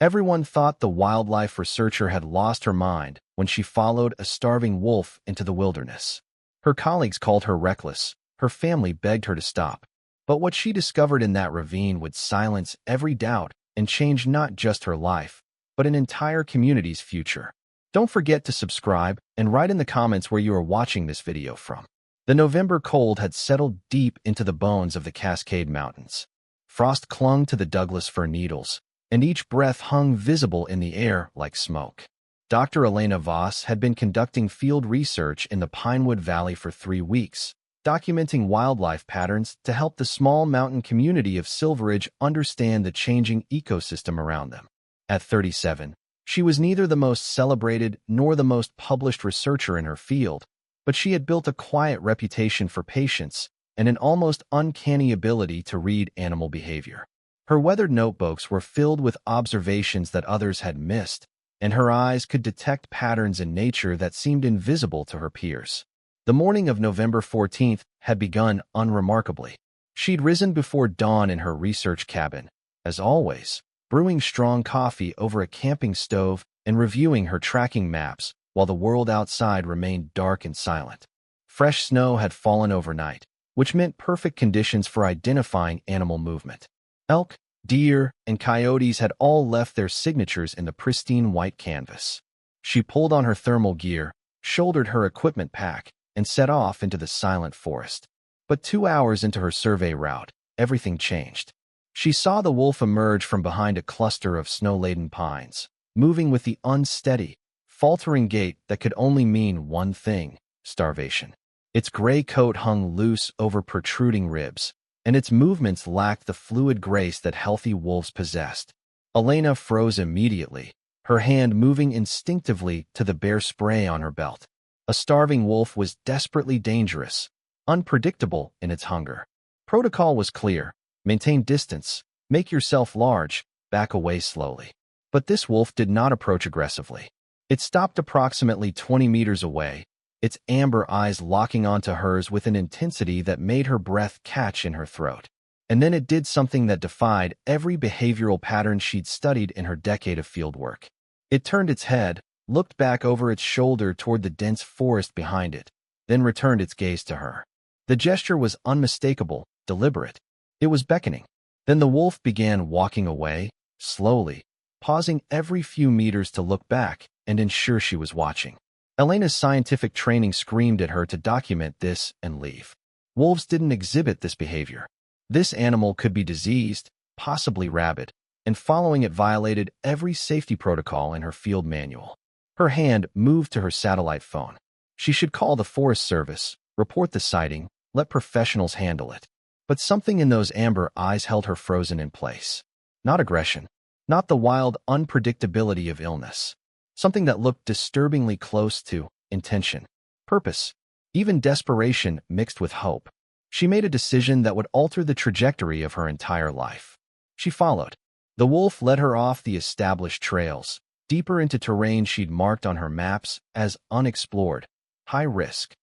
Everyone thought the wildlife researcher had lost her mind when she followed a starving wolf into the wilderness. Her colleagues called her reckless. Her family begged her to stop. But what she discovered in that ravine would silence every doubt and change not just her life, but an entire community's future. Don't forget to subscribe and write in the comments where you are watching this video from. The November cold had settled deep into the bones of the Cascade Mountains. Frost clung to the Douglas fir needles, and each breath hung visible in the air like smoke. Dr. Elena Voss had been conducting field research in the Pinewood Valley for 3 weeks, documenting wildlife patterns to help the small mountain community of Silveridge understand the changing ecosystem around them. At 37, she was neither the most celebrated nor the most published researcher in her field, but she had built a quiet reputation for patience and an almost uncanny ability to read animal behavior. Her weathered notebooks were filled with observations that others had missed, and her eyes could detect patterns in nature that seemed invisible to her peers. The morning of November 14th had begun unremarkably. She'd risen before dawn in her research cabin, as always, brewing strong coffee over a camping stove and reviewing her tracking maps while the world outside remained dark and silent. Fresh snow had fallen overnight, which meant perfect conditions for identifying animal movement. Elk, deer, and coyotes had all left their signatures in the pristine white canvas. She pulled on her thermal gear, shouldered her equipment pack, and set off into the silent forest. But 2 hours into her survey route, everything changed. She saw the wolf emerge from behind a cluster of snow-laden pines, moving with the unsteady, faltering gait that could only mean one thing: starvation. Its gray coat hung loose over protruding ribs, and its movements lacked the fluid grace that healthy wolves possessed. Elena froze immediately, her hand moving instinctively to the bear spray on her belt. A starving wolf was desperately dangerous, unpredictable in its hunger. Protocol was clear: maintain distance, make yourself large, back away slowly. But this wolf did not approach aggressively. It stopped approximately 20 meters away, its amber eyes locking onto hers with an intensity that made her breath catch in her throat. And then it did something that defied every behavioral pattern she'd studied in her decade of fieldwork. It turned its head, looked back over its shoulder toward the dense forest behind it, then returned its gaze to her. The gesture was unmistakable, deliberate. It was beckoning. Then the wolf began walking away, slowly, pausing every few meters to look back and ensure she was watching. Elena's scientific training screamed at her to document this and leave. Wolves didn't exhibit this behavior. This animal could be diseased, possibly rabid, and following it violated every safety protocol in her field manual. Her hand moved to her satellite phone. She should call the Forest Service, report the sighting, let professionals handle it. But something in those amber eyes held her frozen in place. Not aggression, not the wild unpredictability of illness. Something that looked disturbingly close to intention, purpose, even desperation mixed with hope. She made a decision that would alter the trajectory of her entire life. She followed. The wolf led her off the established trails, deeper into terrain she'd marked on her maps as unexplored, high risk.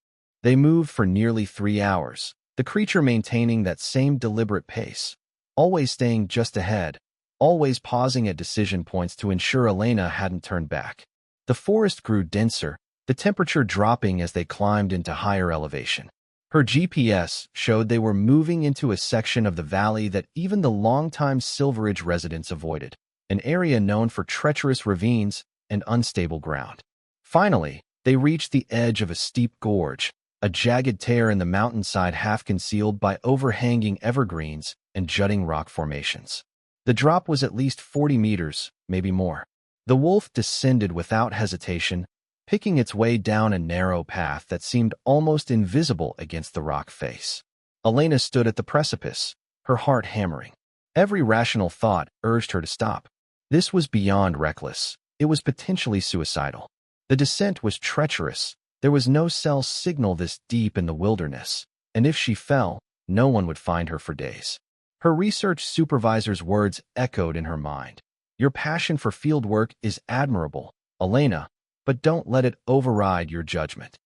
They moved for nearly 3 hours, the creature maintaining that same deliberate pace, always staying just ahead, always pausing at decision points to ensure Elena hadn't turned back. The forest grew denser, the temperature dropping as they climbed into higher elevation. Her GPS showed they were moving into a section of the valley that even the longtime Silveridge residents avoided, an area known for treacherous ravines and unstable ground. Finally, they reached the edge of a steep gorge, a jagged tear in the mountainside half concealed by overhanging evergreens and jutting rock formations. The drop was at least 40 meters, maybe more. The wolf descended without hesitation, picking its way down a narrow path that seemed almost invisible against the rock face. Elena stood at the precipice, her heart hammering. Every rational thought urged her to stop. This was beyond reckless. It was potentially suicidal. The descent was treacherous. There was no cell signal this deep in the wilderness, and if she fell, no one would find her for days. Her research supervisor's words echoed in her mind. Your passion for fieldwork is admirable, Elena, but don't let it override your judgment.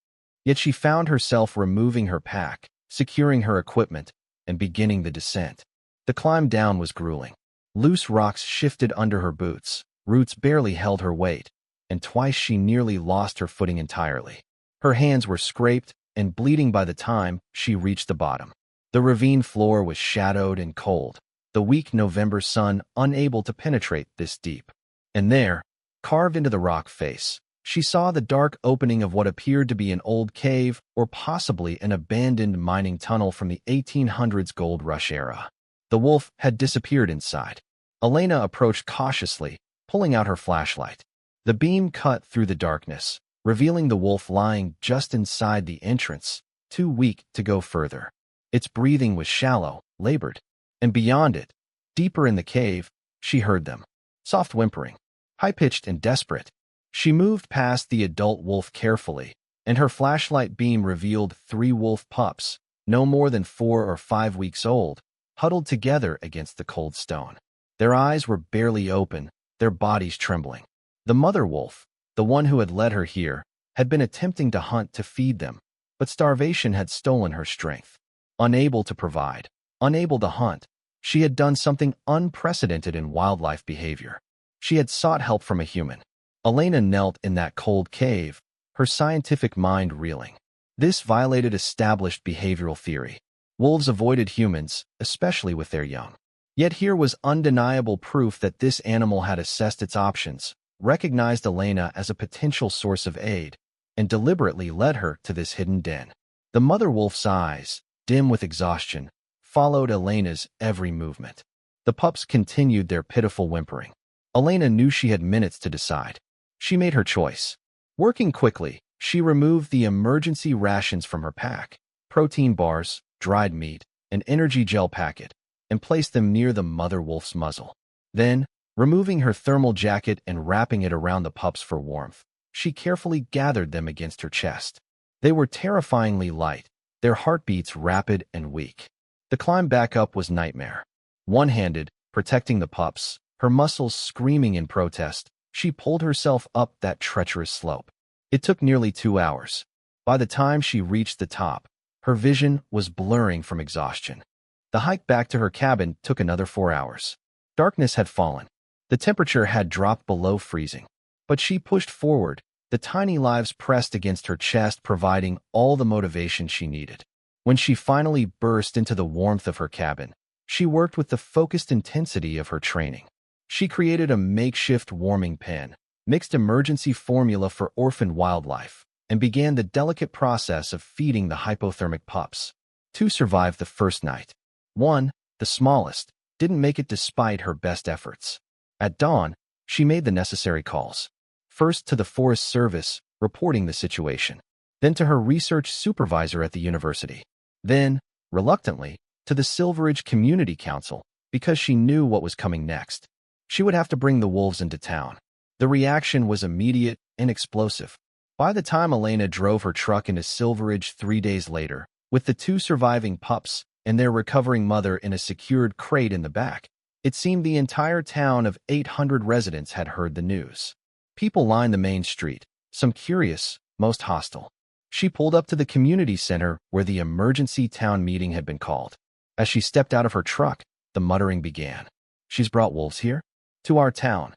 Yet she found herself removing her pack, securing her equipment, and beginning the descent. The climb down was grueling. Loose rocks shifted under her boots, Roots barely held her weight, and twice she nearly lost her footing entirely. Her hands were scraped and bleeding by the time she reached the bottom. The ravine floor was shadowed and cold, the weak November sun unable to penetrate this deep. And there, carved into the rock face, she saw the dark opening of what appeared to be an old cave or possibly an abandoned mining tunnel from the 1800s gold rush era. The wolf had disappeared inside. Elena approached cautiously, pulling out her flashlight. The beam cut through the darkness, revealing the wolf lying just inside the entrance, too weak to go further. Its breathing was shallow, labored, and beyond it, deeper in the cave, she heard them. Soft whimpering, high-pitched and desperate. She moved past the adult wolf carefully, and her flashlight beam revealed 3 wolf pups, no more than 4 or 5 weeks old, huddled together against the cold stone. Their eyes were barely open, their bodies trembling. The mother wolf, the one who had led her here, had been attempting to hunt to feed them, but starvation had stolen her strength. Unable to provide, unable to hunt, she had done something unprecedented in wildlife behavior. She had sought help from a human. Elena knelt in that cold cave, her scientific mind reeling. This violated established behavioral theory. Wolves avoided humans, especially with their young. Yet here was undeniable proof that this animal had assessed its options, recognized Elena as a potential source of aid, and deliberately led her to this hidden den. The mother wolf's eyes, dim with exhaustion, followed Elena's every movement. The pups continued their pitiful whimpering. Elena knew she had minutes to decide. She made her choice. Working quickly, she removed the emergency rations from her pack, protein bars, dried meat, an energy gel packet, and placed them near the mother wolf's muzzle. Then, removing her thermal jacket and wrapping it around the pups for warmth, she carefully gathered them against her chest. They were terrifyingly light, their heartbeats rapid and weak. The climb back up was nightmare. One-handed, protecting the pups, her muscles screaming in protest, she pulled herself up that treacherous slope. It took nearly 2 hours. By the time she reached the top, her vision was blurring from exhaustion. The hike back to her cabin took another 4 hours. Darkness had fallen. The temperature had dropped below freezing. But she pushed forward, the tiny lives pressed against her chest providing all the motivation she needed. When she finally burst into the warmth of her cabin, she worked with the focused intensity of her training. She created a makeshift warming pen, mixed emergency formula for orphaned wildlife, and began the delicate process of feeding the hypothermic pups. 2 survived the first night. 1, the smallest, didn't make it despite her best efforts. At dawn, she made the necessary calls. First to the Forest Service, reporting the situation. Then to her research supervisor at the university. Then, reluctantly, to the Silveridge Community Council, because she knew what was coming next. She would have to bring the wolves into town. The reaction was immediate and explosive. By the time Elena drove her truck into Silveridge 3 days later, with the 2 surviving pups and their recovering mother in a secured crate in the back, it seemed the entire town of 800 residents had heard the news. People lined the main street, some curious, most hostile. She pulled up to the community center where the emergency town meeting had been called. As she stepped out of her truck, the muttering began. "She's brought wolves here? To our town.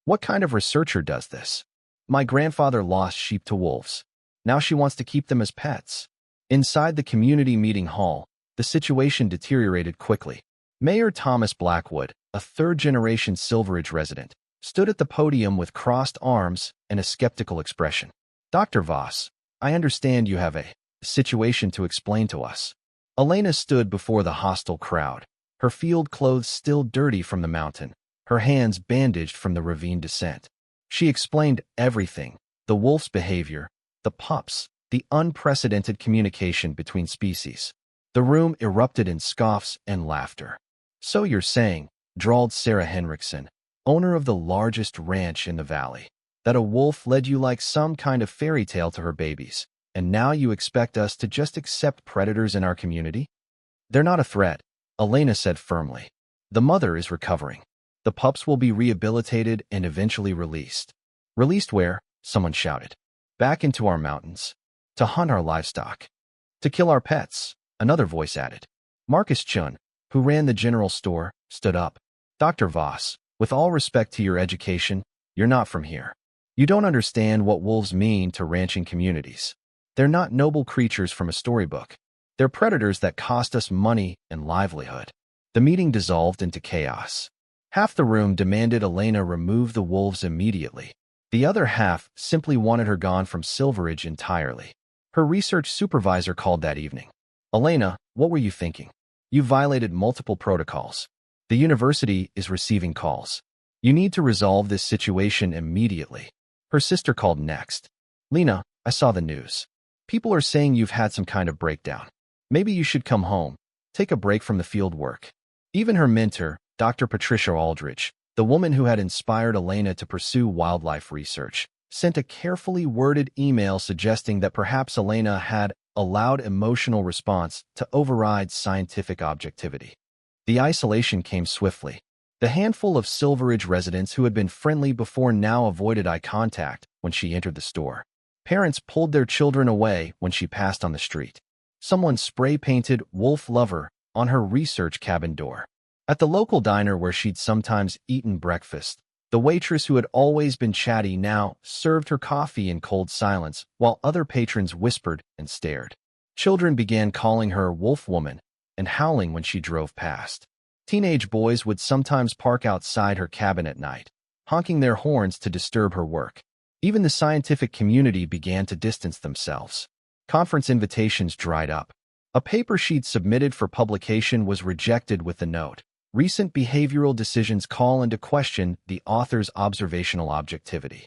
What kind of researcher does this? My grandfather lost sheep to wolves. Now she wants to keep them as pets." Inside the community meeting hall, the situation deteriorated quickly. Mayor Thomas Blackwood, a third-generation Silveridge resident, stood at the podium with crossed arms and a skeptical expression. "Dr. Voss, I understand you have a situation to explain to us." Elena stood before the hostile crowd, her field clothes still dirty from the mountain, her hands bandaged from the ravine descent. She explained everything, the wolf's behavior, the pups, the unprecedented communication between species. The room erupted in scoffs and laughter. "So you're saying," drawled Sarah Henriksen, owner of the largest ranch in the valley, "that a wolf led you like some kind of fairy tale to her babies, and now you expect us to just accept predators in our community?" "They're not a threat," Elena said firmly. "The mother is recovering. The pups will be rehabilitated and eventually released." "Released where?" someone shouted. "Back into our mountains. To hunt our livestock. To kill our pets," another voice added. Marcus Chun, who ran the general store, stood up. "Dr. Voss, with all respect to your education, "You're not from here. You don't understand what wolves mean to ranching communities. They're not noble creatures from a storybook. They're predators that cost us money and livelihood." The meeting dissolved into chaos. Half the room demanded Elena remove the wolves immediately. The other half simply wanted her gone from Silveridge entirely. Her research supervisor called that evening. "Elena, what were you thinking? You violated multiple protocols. The university is receiving calls. You need to resolve this situation immediately." Her sister called next. "Lena, I saw the news. People are saying you've had some kind of breakdown. Maybe you should come home, take a break from the field work." Even her mentor, Dr. Patricia Aldridge, the woman who had inspired Elena to pursue wildlife research, sent a carefully worded email suggesting that perhaps Elena had allowed emotional response to override scientific objectivity. The isolation came swiftly. The handful of Silveridge residents who had been friendly before now avoided eye contact when she entered the store. Parents pulled their children away when she passed on the street. Someone spray-painted "Wolf Lover" on her research cabin door. At the local diner where she'd sometimes eaten breakfast, the waitress who had always been chatty now served her coffee in cold silence while other patrons whispered and stared. Children began calling her Wolf Woman and howling when she drove past. Teenage boys would sometimes park outside her cabin at night, honking their horns to disturb her work. Even the scientific community began to distance themselves. Conference invitations dried up. A paper she'd submitted for publication was rejected with the note, "Recent behavioral decisions call into question the author's observational objectivity."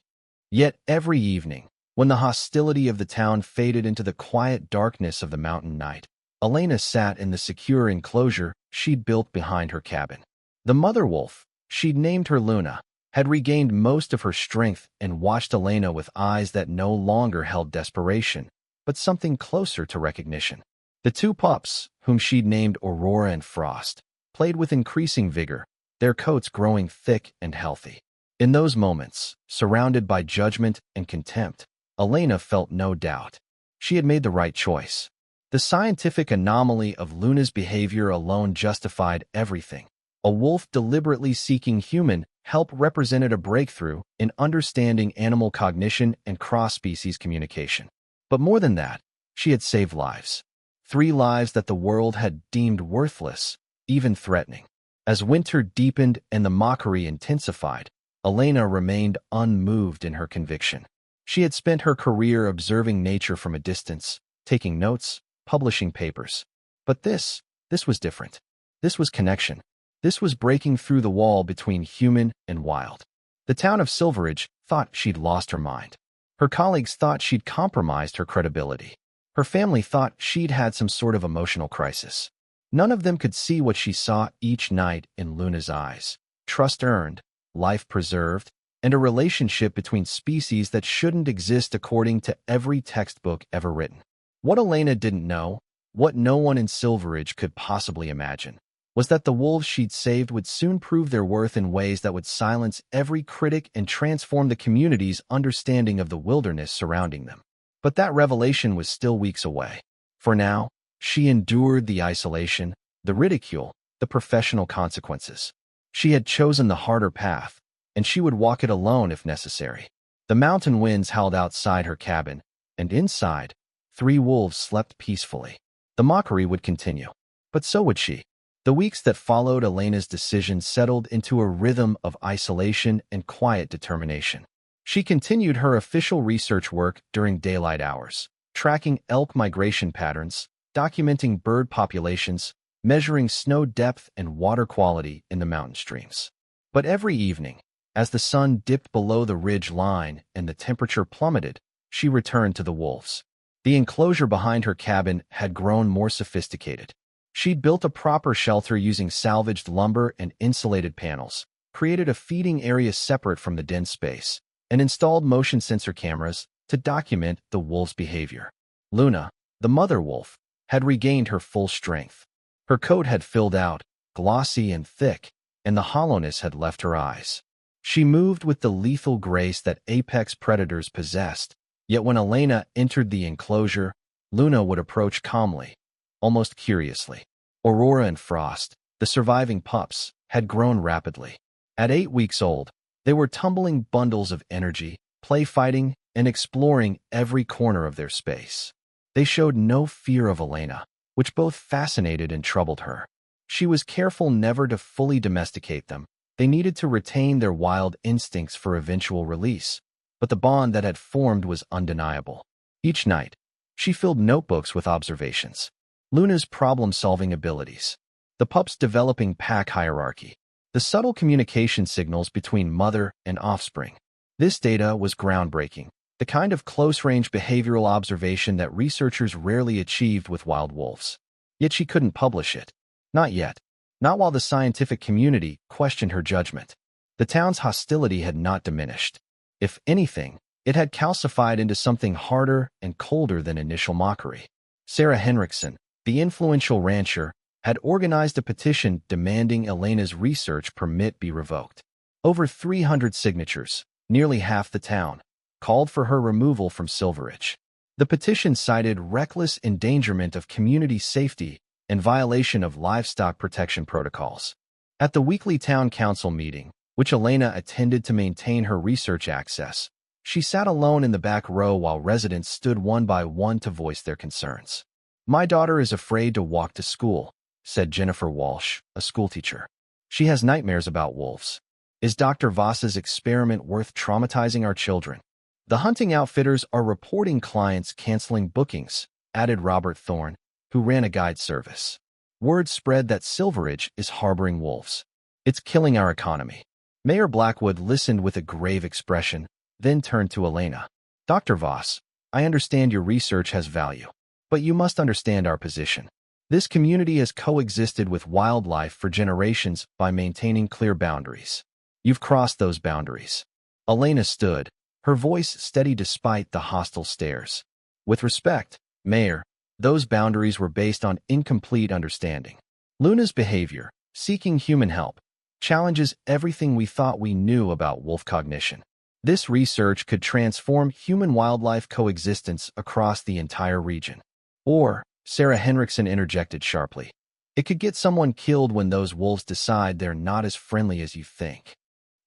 Yet every evening, when the hostility of the town faded into the quiet darkness of the mountain night, Elena sat in the secure enclosure she'd built behind her cabin. The mother wolf, she'd named her Luna, had regained most of her strength and watched Elena with eyes that no longer held desperation, but something closer to recognition. The two pups, whom she'd named Aurora and Frost, played with increasing vigor, their coats growing thick and healthy. In those moments, surrounded by judgment and contempt, Elena felt no doubt. She had made the right choice. The scientific anomaly of Luna's behavior alone justified everything. A wolf deliberately seeking human help represented a breakthrough in understanding animal cognition and cross-species communication. But more than that, she had saved lives. 3 lives that the world had deemed worthless, even threatening. As winter deepened and the mockery intensified, Elena remained unmoved in her conviction. She had spent her career observing nature from a distance, taking notes, publishing papers. But this was different. This was connection. This was breaking through the wall between human and wild. The town of Silveridge thought she'd lost her mind. Her colleagues thought she'd compromised her credibility. Her family thought she'd had some sort of emotional crisis. None of them could see what she saw each night in Luna's eyes. Trust earned, life preserved, and a relationship between species that shouldn't exist according to every textbook ever written. What Elena didn't know, what no one in Silveridge could possibly imagine, was that the wolves she'd saved would soon prove their worth in ways that would silence every critic and transform the community's understanding of the wilderness surrounding them. But that revelation was still weeks away. For now, she endured the isolation, the ridicule, the professional consequences. She had chosen the harder path, and she would walk it alone if necessary. The mountain winds howled outside her cabin, and inside, 3 wolves slept peacefully. The mockery would continue, but so would she. The weeks that followed Elena's decision settled into a rhythm of isolation and quiet determination. She continued her official research work during daylight hours, tracking elk migration patterns, documenting bird populations, measuring snow depth and water quality in the mountain streams. But every evening, as the sun dipped below the ridge line and the temperature plummeted, she returned to the wolves. The enclosure behind her cabin had grown more sophisticated. She'd built a proper shelter using salvaged lumber and insulated panels, created a feeding area separate from the den space, and installed motion sensor cameras to document the wolves' behavior. Luna, the mother wolf, had regained her full strength. Her coat had filled out, glossy and thick, and the hollowness had left her eyes. She moved with the lethal grace that apex predators possessed, yet when Elena entered the enclosure, Luna would approach calmly, almost curiously. Aurora and Frost, the surviving pups, had grown rapidly. At 8 weeks old, They were tumbling bundles of energy, play fighting, and exploring every corner of their space. They showed no fear of Elena, which both fascinated and troubled her. She was careful never to fully domesticate them. They needed to retain their wild instincts for eventual release, but the bond that had formed was undeniable. Each night, she filled notebooks with observations. Luna's problem-solving abilities, the pup's developing pack hierarchy, the subtle communication signals between mother and offspring. This data was groundbreaking, the kind of close-range behavioral observation that researchers rarely achieved with wild wolves. Yet she couldn't publish it. Not yet. Not while the scientific community questioned her judgment. The town's hostility had not diminished. If anything, it had calcified into something harder and colder than initial mockery. Sarah Henriksen, the influential rancher, had organized a petition demanding Elena's research permit be revoked. Over 300 signatures, nearly half the town, called for her removal from Silveridge. The petition cited reckless endangerment of community safety and violation of livestock protection protocols. At the weekly town council meeting, which Elena attended to maintain her research access, she sat alone in the back row while residents stood one by one to voice their concerns. "My daughter is afraid to walk to school," said Jennifer Walsh, a schoolteacher. "She has nightmares about wolves. Is Dr. Voss's experiment worth traumatizing our children?" "The hunting outfitters are reporting clients canceling bookings," added Robert Thorne, who ran a guide service. "Word spread that Silveridge is harboring wolves. It's killing our economy." Mayor Blackwood listened with a grave expression, then turned to Elena. "Dr. Voss, I understand your research has value, but you must understand our position. This community has coexisted with wildlife for generations by maintaining clear boundaries. You've crossed those boundaries." Elena stood, her voice steady despite the hostile stares. "With respect, Mayor, those boundaries were based on incomplete understanding. Luna's behavior, seeking human help, challenges everything we thought we knew about wolf cognition. This research could transform human-wildlife coexistence across the entire region." "Or," Sarah Henriksen interjected sharply, "it could get someone killed when those wolves decide they're not as friendly as you think."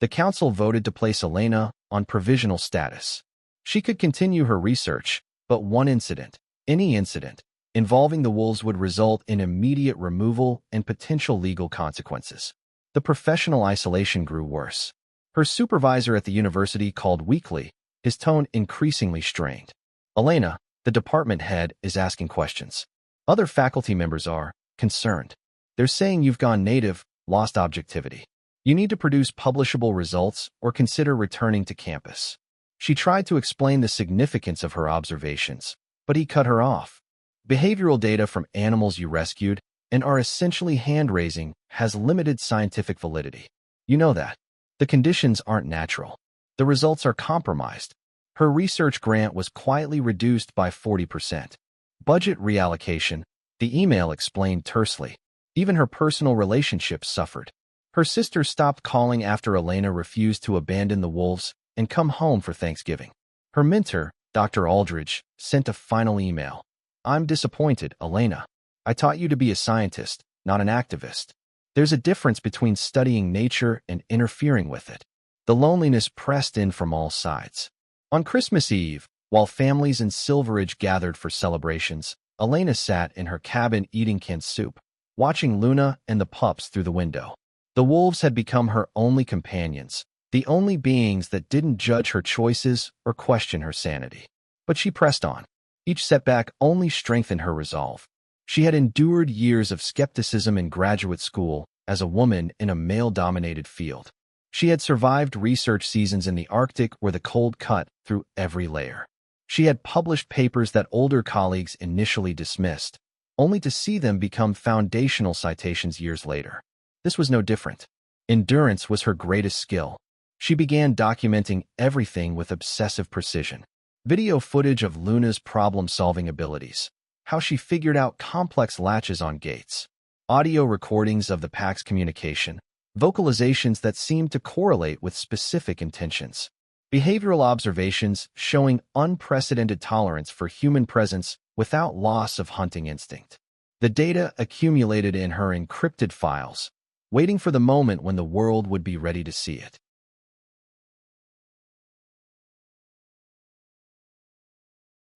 The council voted to place Elena on provisional status. She could continue her research, but one incident, any incident, involving the wolves would result in immediate removal and potential legal consequences. The professional isolation grew worse. Her supervisor at the university called weekly, his tone increasingly strained. "Elena, the department head, is asking questions. Other faculty members are concerned. They're saying you've gone native, lost objectivity. You need to produce publishable results or consider returning to campus." She tried to explain the significance of her observations, but he cut her off. "Behavioral data from animals you rescued and are essentially hand-raising has limited scientific validity. You know that. The conditions aren't natural. The results are compromised." Her research grant was quietly reduced by 40%. Budget reallocation, the email explained tersely. Even her personal relationships suffered. Her sister stopped calling after Elena refused to abandon the wolves and come home for Thanksgiving. Her mentor, Dr. Aldridge, sent a final email. "I'm disappointed, Elena. I taught you to be a scientist, not an activist. There's a difference between studying nature and interfering with it." The loneliness pressed in from all sides. On Christmas Eve, while families in Silveridge gathered for celebrations, Elena sat in her cabin eating canned soup, watching Luna and the pups through the window. The wolves had become her only companions, the only beings that didn't judge her choices or question her sanity. But she pressed on. Each setback only strengthened her resolve. She had endured years of skepticism in graduate school as a woman in a male-dominated field. She had survived research seasons in the Arctic where the cold cut through every layer. She had published papers that older colleagues initially dismissed, only to see them become foundational citations years later. This was no different. Endurance was her greatest skill. She began documenting everything with obsessive precision. Video footage of Luna's problem-solving abilities, how she figured out complex latches on gates, audio recordings of the pack's communication, vocalizations that seemed to correlate with specific intentions, behavioral observations showing unprecedented tolerance for human presence without loss of hunting instinct. The data accumulated in her encrypted files, waiting for the moment when the world would be ready to see it.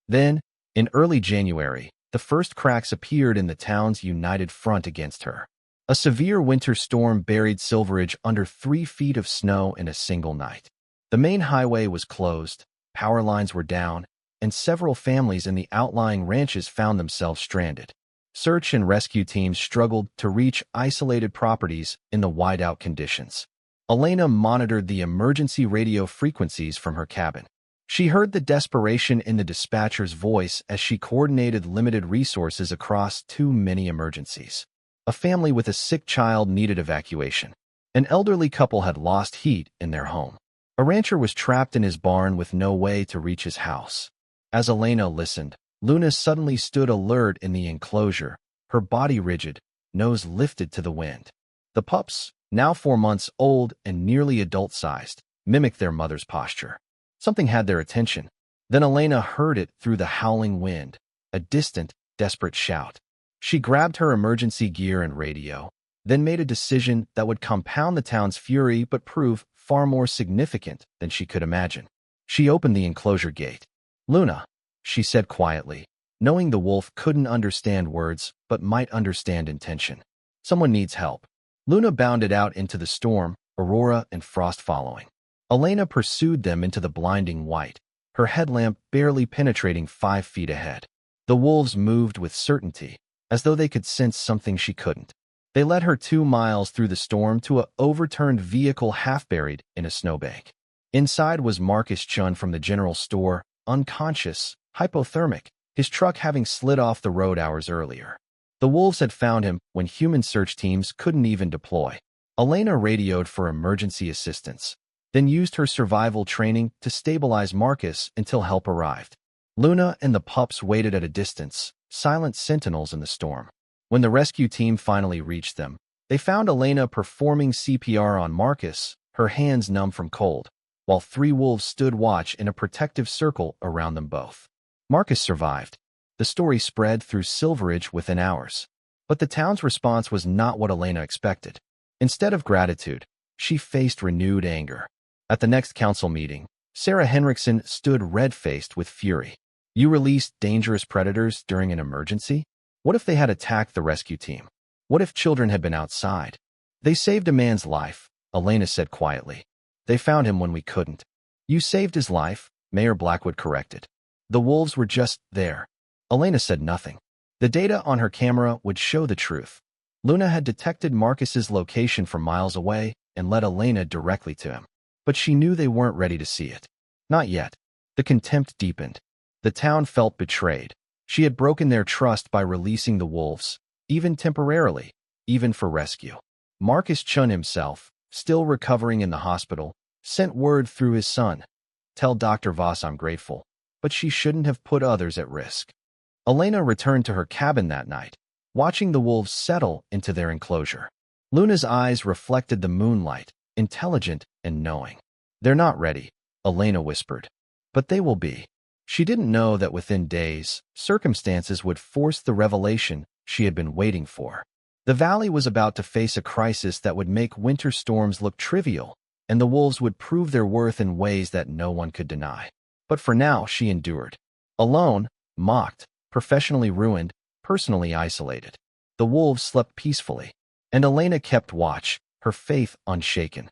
Then, in early January, the first cracks appeared in the town's united front against her. A severe winter storm buried Silveridge under 3 feet of snow in a single night. The main highway was closed, power lines were down, and several families in the outlying ranches found themselves stranded. Search and rescue teams struggled to reach isolated properties in the whiteout conditions. Elena monitored the emergency radio frequencies from her cabin. She heard the desperation in the dispatcher's voice as she coordinated limited resources across too many emergencies. A family with a sick child needed evacuation. An elderly couple had lost heat in their home. A rancher was trapped in his barn with no way to reach his house. As Elena listened, Luna suddenly stood alert in the enclosure, her body rigid, nose lifted to the wind. The pups, now 4 months old and nearly adult-sized, mimicked their mother's posture. Something had their attention. Then Elena heard it through the howling wind, a distant, desperate shout. She grabbed her emergency gear and radio, then made a decision that would compound the town's fury but prove far more significant than she could imagine. She opened the enclosure gate. "Luna," she said quietly, knowing the wolf couldn't understand words but might understand intention. "Someone needs help." Luna bounded out into the storm, Aurora and Frost following. Elena pursued them into the blinding white, her headlamp barely penetrating 5 feet ahead. The wolves moved with certainty, as though they could sense something she couldn't. They led her 2 miles through the storm to an overturned vehicle half buried in a snowbank. Inside was Marcus Chun from the general store, unconscious, hypothermic, his truck having slid off the road hours earlier. The wolves had found him when human search teams couldn't even deploy. Elena radioed for emergency assistance, then used her survival training to stabilize Marcus until help arrived. Luna and the pups waited at a distance, silent sentinels in the storm. When the rescue team finally reached them, they found Elena performing CPR on Marcus, her hands numb from cold, while 3 wolves stood watch in a protective circle around them both. Marcus survived. The story spread through Silveridge within hours. But the town's response was not what Elena expected. Instead of gratitude, she faced renewed anger. At the next council meeting, Sarah Henriksen stood red-faced with fury. "You released dangerous predators during an emergency? What if they had attacked the rescue team? What if children had been outside?" "They saved a man's life," Elena said quietly. "They found him when we couldn't." "You saved his life," Mayor Blackwood corrected. "The wolves were just there." Elena said nothing. The data on her camera would show the truth. Luna had detected Marcus's location from miles away and led Elena directly to him. But she knew they weren't ready to see it. Not yet. The contempt deepened. The town felt betrayed. She had broken their trust by releasing the wolves, even temporarily, even for rescue. Marcus Chun himself, still recovering in the hospital, sent word through his son. "Tell Dr. Voss I'm grateful, but she shouldn't have put others at risk." Elena returned to her cabin that night, watching the wolves settle into their enclosure. Luna's eyes reflected the moonlight, intelligent and knowing. "They're not ready," Elena whispered. "But they will be." She didn't know that within days, circumstances would force the revelation she had been waiting for. The valley was about to face a crisis that would make winter storms look trivial, and the wolves would prove their worth in ways that no one could deny. But for now, she endured. Alone, mocked, professionally ruined, personally isolated. The wolves slept peacefully, and Elena kept watch, her faith unshaken.